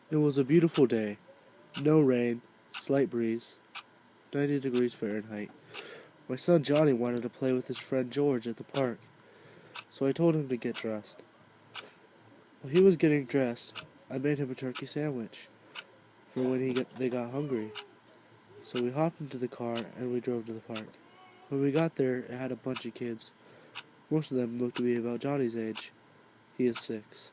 It was a beautiful day. No rain, slight breeze, 90 degrees Fahrenheit. My son Johnny wanted to play with his friend George at the park, so I told him to get dressed. While he was getting dressed, I made him a turkey sandwich for when they got hungry. So we hopped into the car and we drove to the park. When we got there, it had a bunch of kids. Most of them looked to be about Johnny's age. He is 6.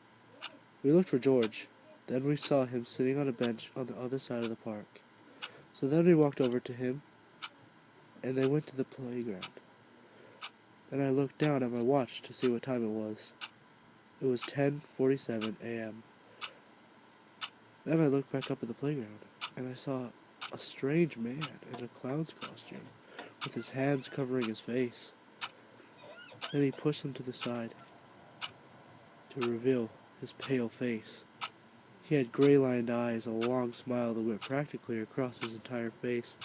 We looked for George. Then we saw him sitting on a bench on the other side of the park. So then we walked over to him and they went to the playground. Then I looked down at my watch to see what time it was. It was 10:47 a.m. Then I looked back up at the playground and I saw a strange man in a clown's costume with his hands covering his face. Then he pushed him to the side to reveal his pale face. He had gray-lined eyes, a long smile that went practically across his entire face,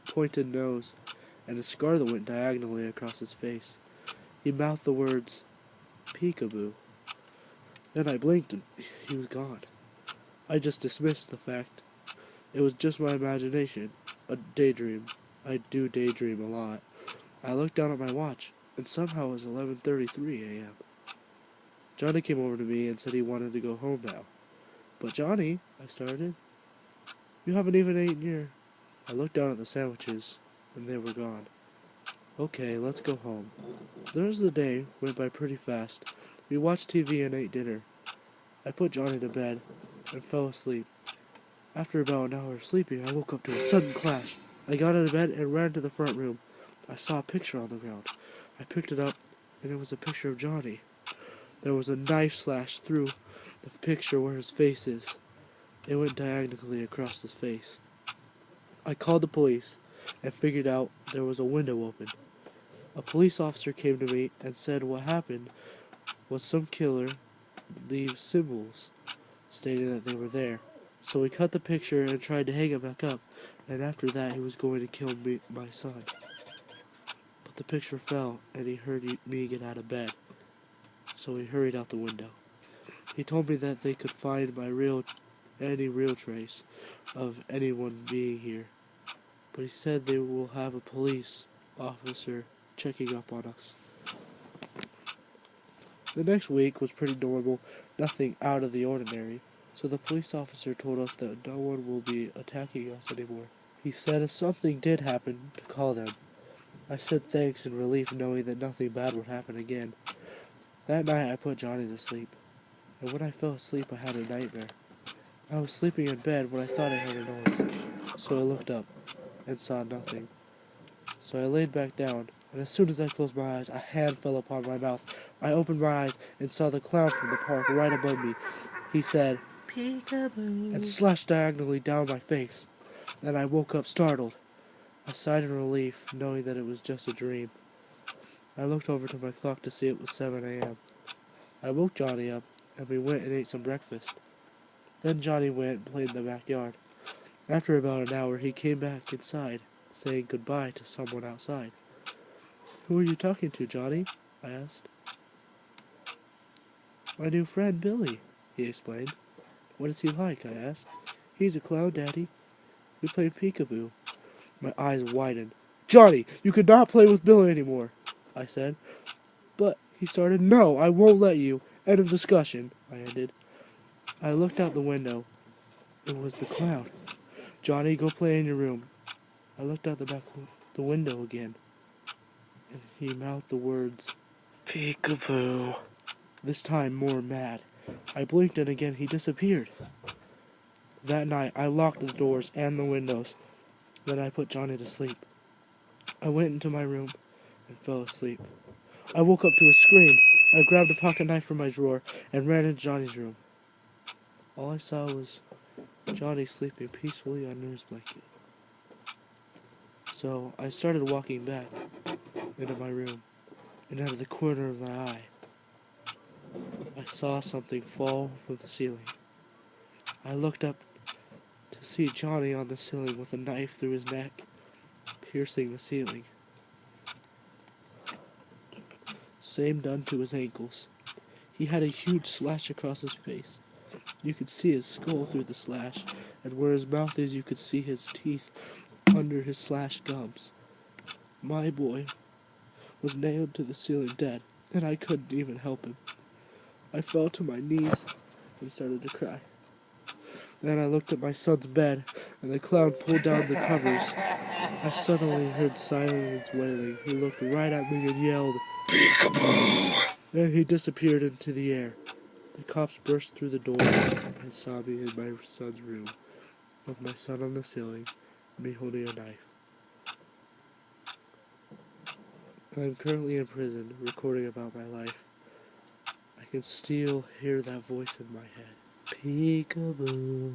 pointed nose, and a scar that went diagonally across his face. He mouthed the words, "Peekaboo." Then I blinked and he was gone. I just dismissed the fact. It was just my imagination, a daydream. I do daydream a lot. I looked down at my watch, and somehow it was 11:33 a.m. Johnny came over to me and said he wanted to go home now. "But Johnny," I started, "you haven't even eaten your..." I looked down at the sandwiches, and they were gone. "Okay, let's go home." The rest of the day went by pretty fast. We watched TV and ate dinner. I put Johnny to bed and fell asleep. After about an hour of sleeping, I woke up to a sudden clash. I got out of bed and ran to the front room. I saw a picture on the ground. I picked it up, and it was a picture of Johnny. There was a knife slash through the picture where his face is. It went diagonally across his face. I called the police and figured out there was a window open. A police officer came to me and said what happened was some killer leave symbols stating that they were there. So he cut the picture and tried to hang it back up, and after that he was going to kill my son. But the picture fell, and he heard me get out of bed, so he hurried out the window. He told me that they could find any real trace of anyone being here, but he said they will have a police officer checking up on us. The next week was pretty normal, nothing out of the ordinary, so the police officer told us that no one will be attacking us anymore. He said if something did happen, to call them. I said thanks in relief knowing that nothing bad would happen again. That night I put Johnny to sleep, and when I fell asleep I had a nightmare. I was sleeping in bed when I thought I heard a noise, so I looked up and saw nothing. So I laid back down, and as soon as I closed my eyes, a hand fell upon my mouth. I opened my eyes and saw the clown from the park right above me. He said, "Peekaboo," and slashed diagonally down my face. Then I woke up startled. I sighed in relief, knowing that it was just a dream. I looked over to my clock to see it was 7 a.m. I woke Johnny up, and we went and ate some breakfast. Then Johnny went and played in the backyard. After about an hour, he came back inside, saying goodbye to someone outside. "Who are you talking to, Johnny?" I asked. "My new friend, Billy," he explained. "What is he like?" I asked. "He's a clown, Daddy. We play peekaboo." My eyes widened. "Johnny, you could not play with Billy anymore," I said. "But," he started. "No, I won't let you. End of discussion," I ended. I looked out the window. It was the clown. "Johnny, go play in your room." I looked out the window again, and he mouthed the words, "Peekaboo," this time more mad. I blinked and again he disappeared. That night I locked the doors and the windows. Then I put Johnny to sleep. I went into my room and fell asleep. I woke up to a scream. I grabbed a pocket knife from my drawer and ran into Johnny's room. All I saw was Johnny sleeping peacefully under his blanket. So I started walking back into my room, and out of the corner of my eye, I saw something fall from the ceiling. I looked up to see Johnny on the ceiling with a knife through his neck, piercing the ceiling. Same done to his ankles. He had a huge slash across his face. You could see his skull through the slash, and where his mouth is you could see his teeth under his slashed gums. My boy was nailed to the ceiling dead, and I couldn't even help him. I fell to my knees and started to cry. Then I looked at my son's bed, and the clown pulled down the covers. I suddenly heard silence wailing. He looked right at me and yelled, "Peekaboo!" Then he disappeared into the air. The cops burst through the door and saw me in my son's room, with my son on the ceiling, me holding a knife. I am currently in prison, recording about my life. I can still hear that voice in my head. Peekaboo.